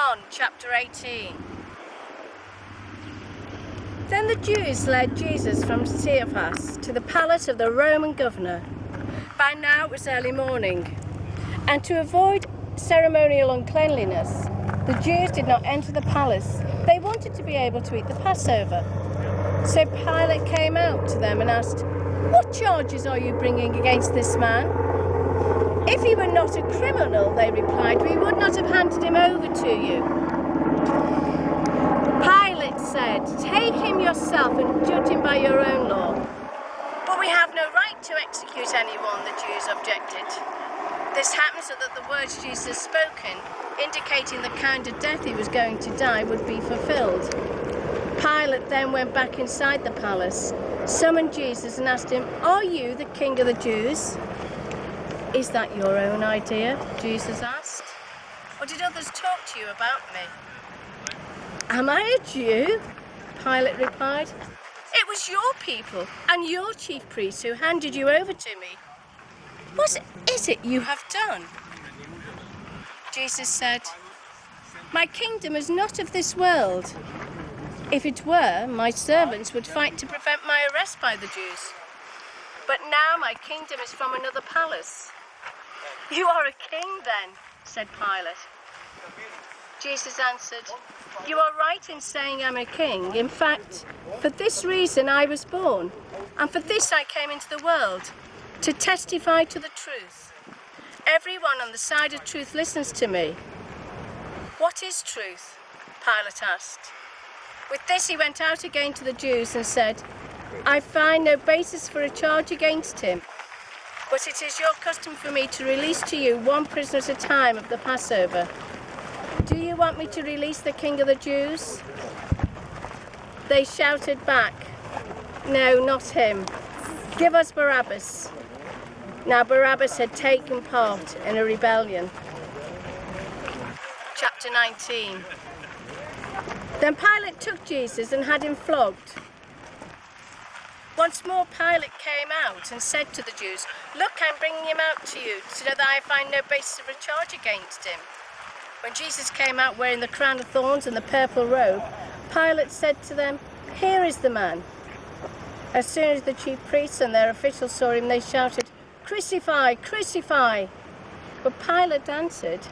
John chapter 18. Then the Jews led Jesus from Caesarea to the palace of the Roman governor. By now it was early morning, and to avoid ceremonial uncleanliness, the Jews did not enter the palace. They wanted to be able to eat the Passover. So Pilate came out to them and asked, "What charges are you bringing against this man?" "If he were not a criminal," they replied, "we would not have handed him over to you." Pilate said, "Take him yourself and judge him by your own law." "But we have no right to execute anyone," the Jews objected. This happened so that the words Jesus spoken, indicating the kind of death he was going to die, would be fulfilled. Pilate then went back inside the palace, summoned Jesus and asked him, "Are you the king of the Jews?" "Is that your own idea?" Jesus asked. "Or did others talk to you about me?" "Am I a Jew?" Pilate replied. "It was your people and your chief priests who handed you over to me. What is it you have done?" Jesus said, "My kingdom is not of this world. If it were, my servants would fight to prevent my arrest by the Jews. But now my kingdom is from another palace." "You are a king then," said Pilate. Jesus answered, "You are right in saying I'm a king. In fact, for this reason I was born, and for this I came into the world, to testify to the truth. Everyone on the side of truth listens to me." "What is truth?" Pilate asked. With this he went out again to the Jews and said, "I find no basis for a charge against him. But it is your custom for me to release to you one prisoner at a time of the Passover. Do you want me to release the king of the Jews?" They shouted back, "No, not him. Give us Barabbas." Now Barabbas had taken part in a rebellion. Chapter 19. Then Pilate took Jesus and had him flogged. Once more Pilate came out and said to the Jews, "Look, I'm bringing him out to you, so that I find no basis of a charge against him." When Jesus came out wearing the crown of thorns and the purple robe, Pilate said to them, "Here is the man." As soon as the chief priests and their officials saw him, they shouted, "Crucify, crucify!" But Pilate answered,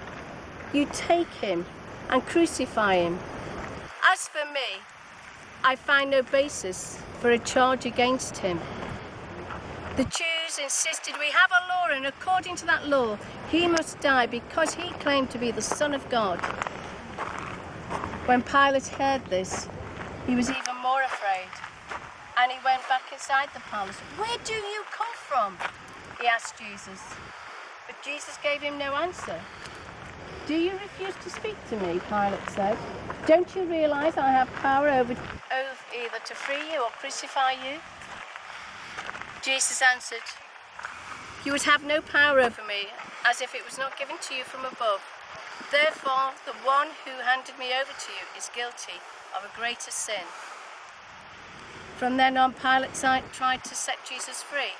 "You take him and crucify him. As for me, I find no basis for a charge against him." The Jews insisted, "We have a law, and according to that law, he must die because he claimed to be the Son of God." When Pilate heard this, he was even more afraid, and he went back inside the palace. "Where do you come from?" he asked Jesus. But Jesus gave him no answer. "Do you refuse to speak to me?" Pilate said. "Don't you realize I have power over either to free you or crucify you?" Jesus answered, "You would have no power over me, as if it was not given to you from above. Therefore, the one who handed me over to you is guilty of a greater sin." From then on, Pilate tried to set Jesus free.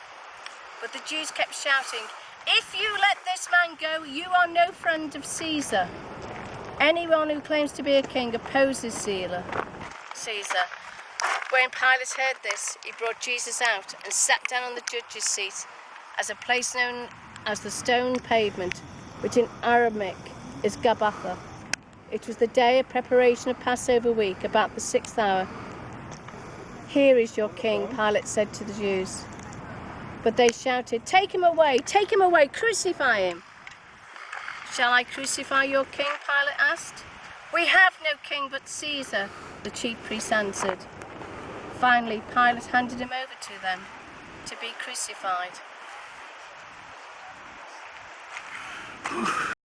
But the Jews kept shouting, "If you let this man go, you are no friend of Caesar. Anyone who claims to be a king opposes Caesar." When Pilate heard this, he brought Jesus out and sat down on the judge's seat as a place known as the stone pavement, which in Aramaic is Gabbatha. It was the day of preparation of Passover week, about the 6th hour. "Here is your king," Pilate said to the Jews. But they shouted, take him away, crucify him." "Shall I crucify your king?" Pilate asked. "We have no king but Caesar," the chief priests answered. Finally, Pilate handed him over to them to be crucified.